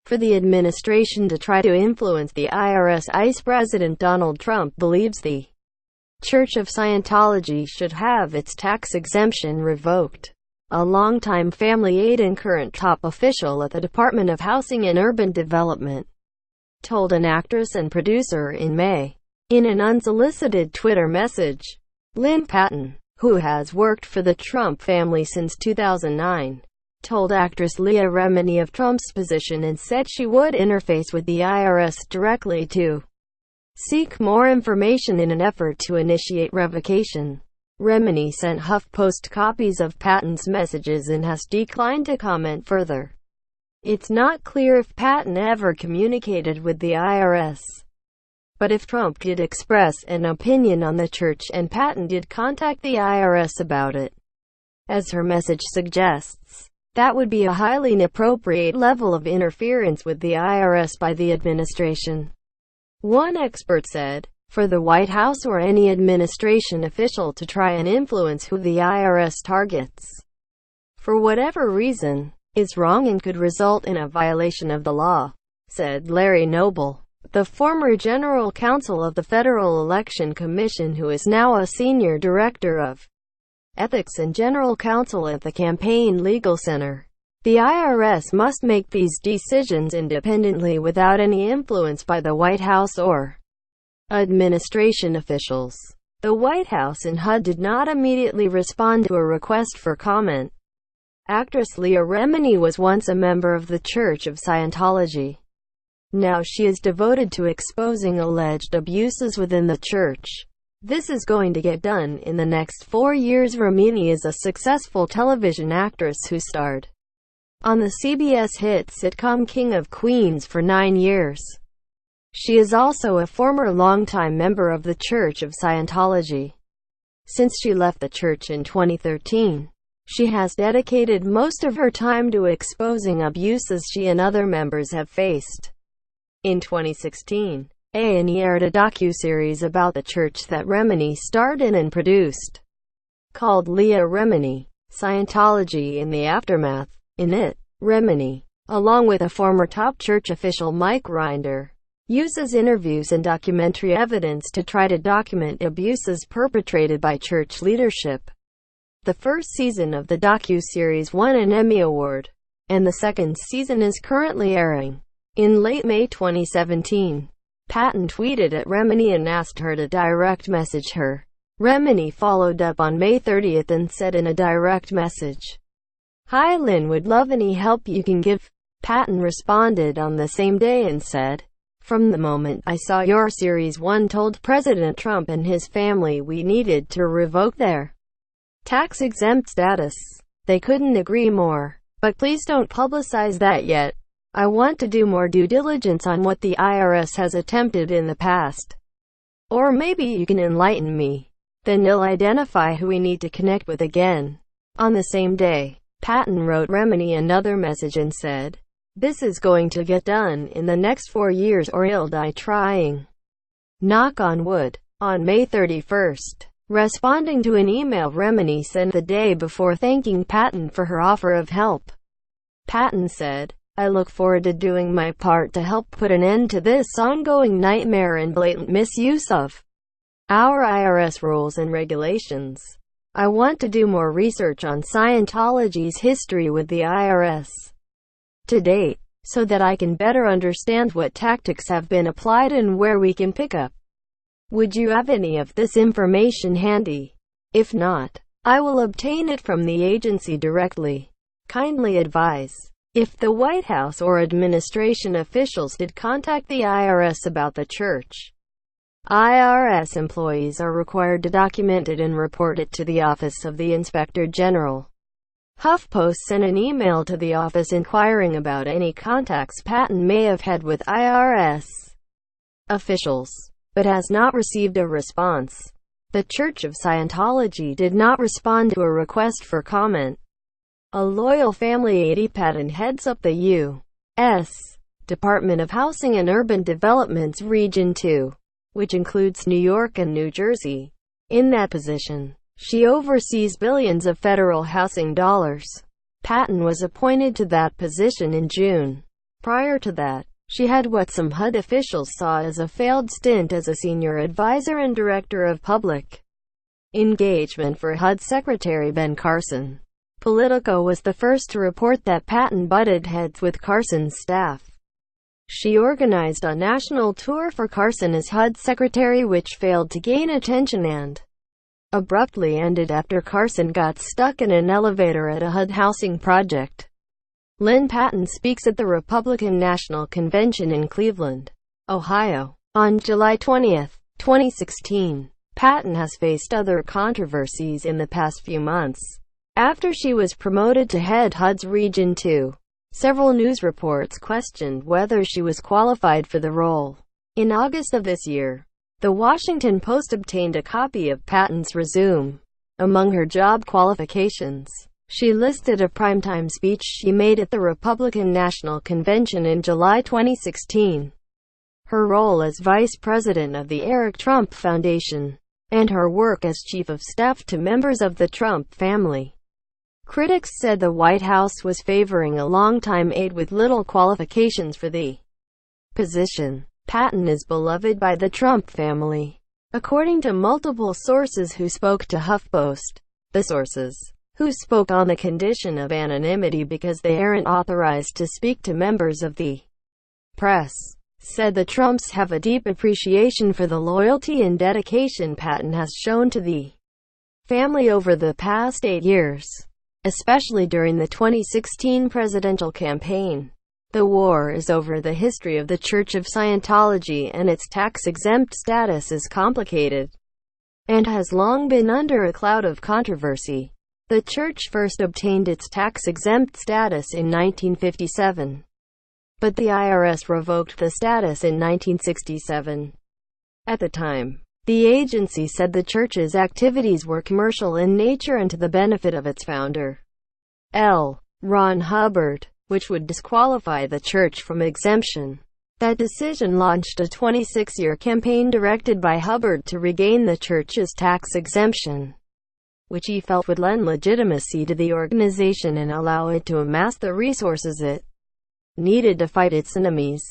for the administration to try to influence the IRS. Vice President Donald Trump believes the Church of Scientology should have its tax exemption revoked. A longtime family aide and current top official at the Department of Housing and Urban Development told an actress and producer in May, in an unsolicited Twitter message. Lynn Patton, who has worked for the Trump family since 2009, told actress Leah Remini of Trump's position and said she would interface with the IRS directly to seek more information in an effort to initiate revocation. Remini sent HuffPost copies of Patton's messages and has declined to comment further. It's not clear if Patton ever communicated with the IRS. But if Trump did express an opinion on the church and Patton did contact the IRS about it, as her message suggests, that would be a highly inappropriate level of interference with the IRS by the administration. One expert said, for the White House or any administration official to try and influence who the IRS targets, for whatever reason, is wrong and could result in a violation of the law, said Larry Noble, the former general counsel of the Federal Election Commission who is now a senior director of ethics and general counsel at the Campaign Legal Center. The IRS must make these decisions independently without any influence by the White House or administration officials. The White House and HUD did not immediately respond to a request for comment. Actress Leah Remini was once a member of the Church of Scientology. Now she is devoted to exposing alleged abuses within the church. This is going to get done in the next 4 years. Remini is a successful television actress who starred on the CBS hit sitcom King of Queens for 9 years. She is also a former longtime member of the Church of Scientology. Since she left the church in 2013, she has dedicated most of her time to exposing abuses she and other members have faced. In 2016, A&E aired a docuseries about the church that Remini starred in and produced, called Leah Remini, Scientology in the Aftermath. In it, Remini, along with a former top church official Mike Rinder, uses interviews and documentary evidence to try to document abuses perpetrated by church leadership. The first season of the docuseries won an Emmy Award, and the second season is currently airing. In late May 2017, Patton tweeted at Remini and asked her to direct message her. Remini followed up on May 30 and said in a direct message, "Hi Lynn, would love any help you can give." Patton responded on the same day and said, "From the moment I saw your series, one told President Trump and his family we needed to revoke their tax-exempt status. They couldn't agree more. But please don't publicize that yet. I want to do more due diligence on what the IRS has attempted in the past. Or maybe you can enlighten me. Then you'll identify who we need to connect with again." On the same day, Patton wrote Remini another message and said, "This is going to get done in the next 4 years or you'll die trying. Knock on wood." On May 31st, responding to an email Remini sent the day before thanking Patton for her offer of help, Patton said, "I look forward to doing my part to help put an end to this ongoing nightmare and blatant misuse of our IRS rules and regulations. I want to do more research on Scientology's history with the IRS to date, so that I can better understand what tactics have been applied and where we can pick up. Would you have any of this information handy? If not, I will obtain it from the agency directly. Kindly advise if the White House or administration officials did contact the IRS about the church. IRS employees are required to document it and report it to the Office of the Inspector General." HuffPost sent an email to the office inquiring about any contacts Patton may have had with IRS officials, but has not received a response. The Church of Scientology did not respond to a request for comment. A loyal family aide, Patton heads up the U.S. Department of Housing and Urban Development's Region 2, which includes New York and New Jersey. In that position, she oversees billions of federal housing dollars. Patton was appointed to that position in June Prior to that, she had what some HUD officials saw as a failed stint as a senior advisor and director of public engagement for HUD Secretary Ben Carson. Politico was the first to report that Patton butted heads with Carson's staff. She organized a national tour for Carson as HUD Secretary which failed to gain attention and abruptly ended after Carson got stuck in an elevator at a HUD housing project. Lynn Patton speaks at the Republican National Convention in Cleveland, Ohio. On July 20, 2016, Patton has faced other controversies in the past few months. After she was promoted to head HUD's Region 2, several news reports questioned whether she was qualified for the role. In August of this year, The Washington Post obtained a copy of Patton's resume. Among her job qualifications, she listed a primetime speech she made at the Republican National Convention in July 2016, her role as vice president of the Eric Trump Foundation, and her work as chief of staff to members of the Trump family. Critics said the White House was favoring a longtime aide with little qualifications for the position. Patton is beloved by the Trump family, according to multiple sources who spoke to HuffPost. The sources, who spoke on the condition of anonymity because they aren't authorized to speak to members of the press, said the Trumps have a deep appreciation for the loyalty and dedication Patton has shown to the family over the past 8 years, especially during the 2016 presidential campaign. The war is over. The history of the Church of Scientology and its tax-exempt status is complicated and has long been under a cloud of controversy. The church first obtained its tax-exempt status in 1957, but the IRS revoked the status in 1967. At the time, the agency said the church's activities were commercial in nature and to the benefit of its founder, L. Ron Hubbard, which would disqualify the church from exemption. That decision launched a 26-year campaign directed by Hubbard to regain the church's tax exemption, which he felt would lend legitimacy to the organization and allow it to amass the resources it needed to fight its enemies.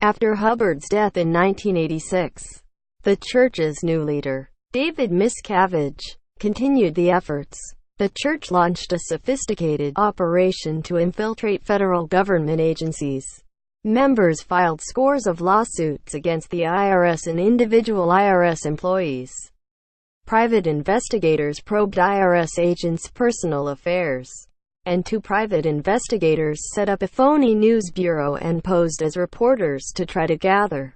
After Hubbard's death in 1986, the church's new leader, David Miscavige, continued the efforts. The church launched a sophisticated operation to infiltrate federal government agencies. Members filed scores of lawsuits against the IRS and individual IRS employees. Private investigators probed IRS agents' personal affairs, and 2 private investigators set up a phony news bureau and posed as reporters to try to gather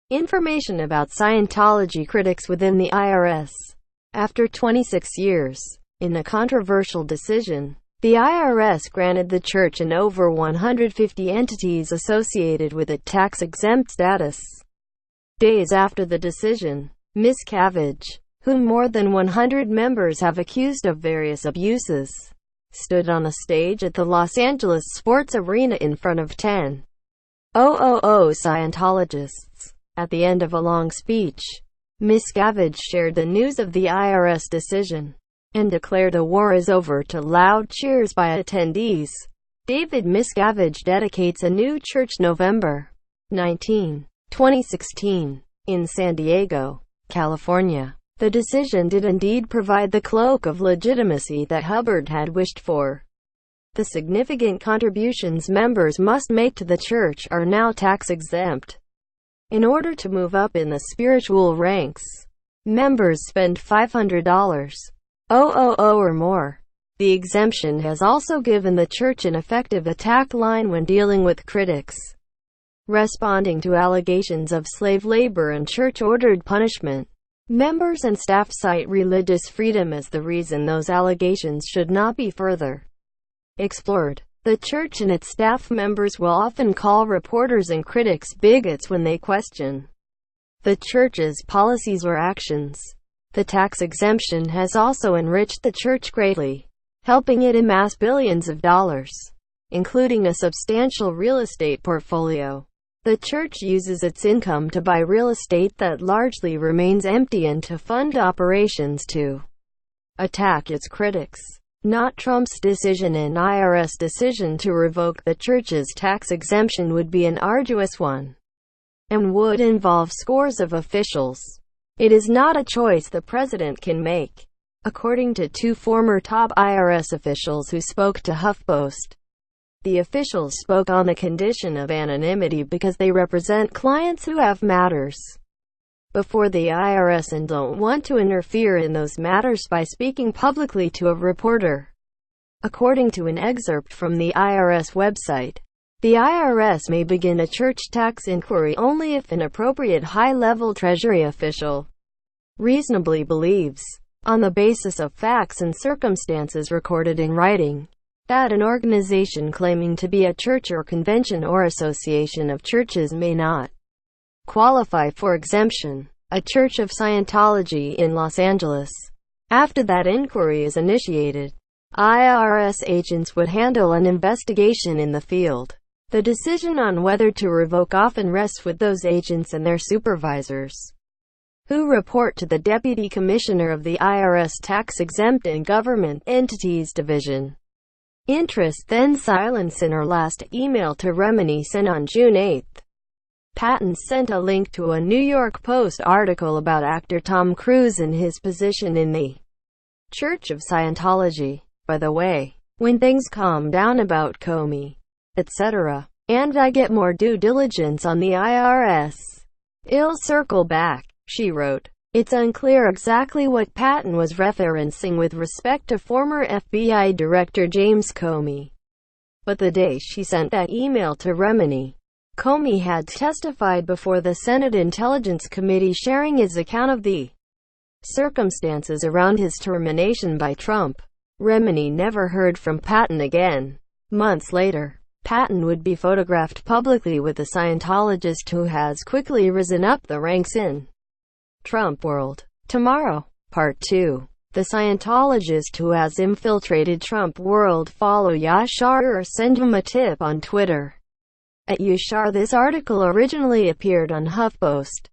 information about Scientology critics within the IRS. After 26 years, in a controversial decision, the IRS granted the church and over 150 entities associated with it tax-exempt status. Days after the decision, Miscavige, whom more than 100 members have accused of various abuses, stood on a stage at the Los Angeles Sports Arena in front of 10,000 Scientologists. At the end of a long speech, Miscavige shared the news of the IRS decision and declared the war is over to loud cheers by attendees. David Miscavige dedicates a new church November 19, 2016, in San Diego, California. The decision did indeed provide the cloak of legitimacy that Hubbard had wished for. The significant contributions members must make to the church are now tax-exempt. In order to move up in the spiritual ranks, members spend $500 or more. The exemption has also given the church an effective attack line when dealing with critics, responding to allegations of slave labor and church-ordered punishment. Members and staff cite religious freedom as the reason those allegations should not be further explored. The church and its staff members will often call reporters and critics bigots when they question the church's policies or actions. The tax exemption has also enriched the church greatly, helping it amass billions of dollars, including a substantial real estate portfolio. The church uses its income to buy real estate that largely remains empty and to fund operations to attack its critics. not Trump's decision. An IRS decision to revoke the church's tax exemption would be an arduous one, and would involve scores of officials. It is not a choice the president can make, according to two former top IRS officials who spoke to HuffPost. The officials spoke on the condition of anonymity because they represent clients who have matters before the IRS and don't want to interfere in those matters by speaking publicly to a reporter. According to an excerpt from the IRS website, the IRS may begin a church tax inquiry only if an appropriate high-level Treasury official reasonably believes, on the basis of facts and circumstances recorded in writing, that an organization claiming to be a church or convention or association of churches may not qualify for exemption. A Church of Scientology in Los Angeles. After that inquiry is initiated, IRS agents would handle an investigation in the field. The decision on whether to revoke often rests with those agents and their supervisors, who report to the Deputy Commissioner of the IRS Tax-Exempt and Government Entities Division. Interest then silence. In her last email to Remini sent on June 8, Patton sent a link to a New York Post article about actor Tom Cruise and his position in the Church of Scientology. By the way, when things calm down about Comey, etc., and I get more due diligence on the IRS, I'll circle back, she wrote. It's unclear exactly what Patton was referencing with respect to former FBI Director James Comey, but the day she sent that email to Remini, Comey had testified before the Senate Intelligence Committee, sharing his account of the circumstances around his termination by Trump. Remini never heard from Patton again. Months later, Patton would be photographed publicly with a Scientologist who has quickly risen up the ranks in Trump world. Tomorrow, Part 2. The Scientologist who has infiltrated Trump world. Follow Yashar or send him a tip on Twitter @Yashar. This article originally appeared on HuffPost.